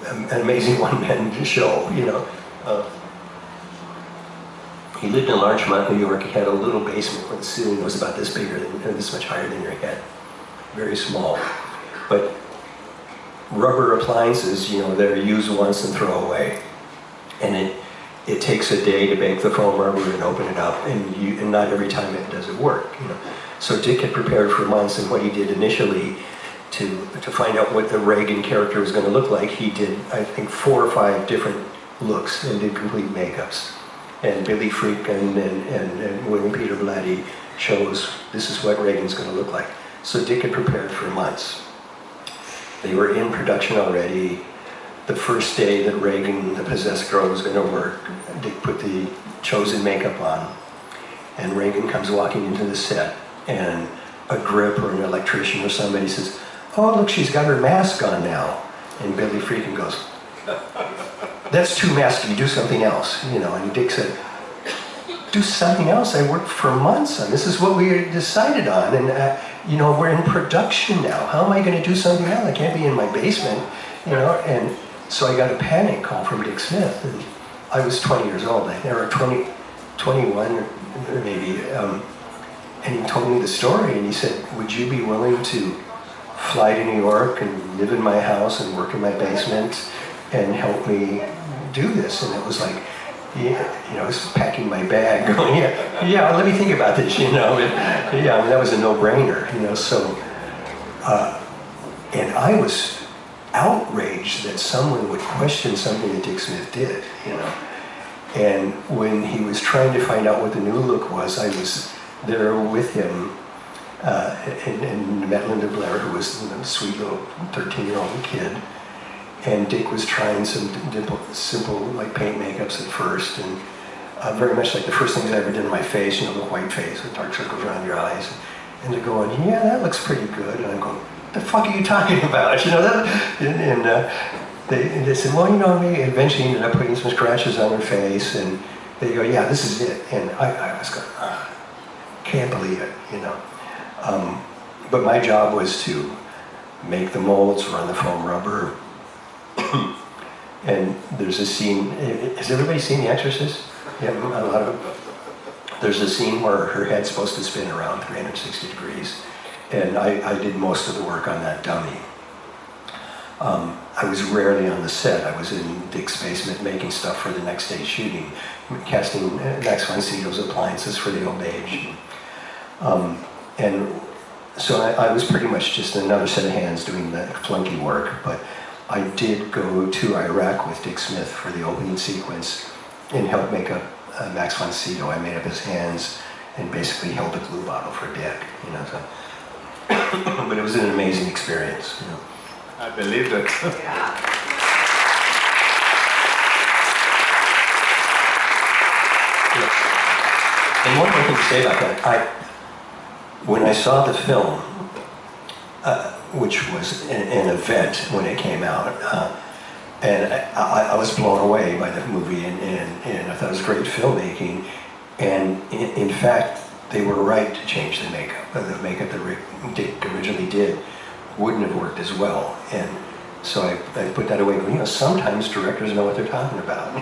an amazing one-man show, you know. He lived in Larchmont, New York. He had a little basement where the ceiling was about this bigger, this much higher than your head. Very small. But rubber appliances, you know, they're used once and throw away. And it takes a day to bake the foam rubber and open it up, and not every time does it work, you know. So Dick had prepared for months, and what he did initially to find out what the Reagan character was going to look like, he did, I think, 4 or 5 different looks and did complete makeups. And Billy Friedkin and William Peter Blatty chose, this is what Reagan's going to look like. So Dick had prepared for months. They were in production already. The first day that Reagan, the possessed girl, was going to work, Dick put the chosen makeup on, and Reagan comes walking into the set, and a grip or an electrician or somebody says, "Oh, look, she's got her mask on now." And Billy Friedkin goes, "That's too masky, do something else," you know. And Dick said, "Do something else? I worked for months on this. Is what we decided on, and you know, we're in production now. How am I going to do something else? I can't be in my basement, you know." And so I got a panic call from Dick Smith, and I was 20 years old, or 21 maybe, and he told me the story, and he said, "Would you be willing to fly to New York and live in my house and work in my basement and help me do this?" And it was like, yeah, you know, I was packing my bag, going, yeah, let me think about this, you know. And, yeah, I mean, that was a no-brainer, you know. So, and I was outraged that someone would question something that Dick Smith did, you know. And when he was trying to find out what the new look was, I was there with him, and met Linda Blair, who was a sweet little 13-year-old kid. And Dick was trying some simple like paint makeups at first, and very much like the first things I ever did in my face, you know, the white face with dark circles around your eyes. And they're going, "Yeah, that looks pretty good." And I'm going, "What the fuck are you talking about?" You know, that, and they said, "Well, you know," they eventually ended up putting some scratches on her face, and they go, "Yeah, this is it." And I was going, can't believe it, you know. But my job was to make the molds, run the foam rubber. And there's a scene, has everybody seen The Exorcist? Yeah, a lot of them. There's a scene where her head's supposed to spin around 360 degrees. And I did most of the work on that dummy. I was rarely on the set. I was in Dick's basement making stuff for the next day's shooting, casting Max von Sydow's appliances for the old age. And so I was pretty much just another set of hands doing the flunky work, but I did go to Iraq with Dick Smith for the opening sequence and helped make up Max von Sydow. I made up his hands and basically held a glue bottle for Dick, you know. So. But it was an amazing experience, you know. I believe it. Yeah. And one more thing to say about that. When I saw the film, which was an event when it came out, and I was blown away by the movie, and I thought it was great filmmaking. And in fact, they were right to change the makeup. The makeup that Dick originally did wouldn't have worked as well. And so I put that away. But, you know, sometimes directors know what they're talking about.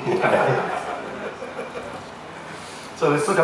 So let's talk about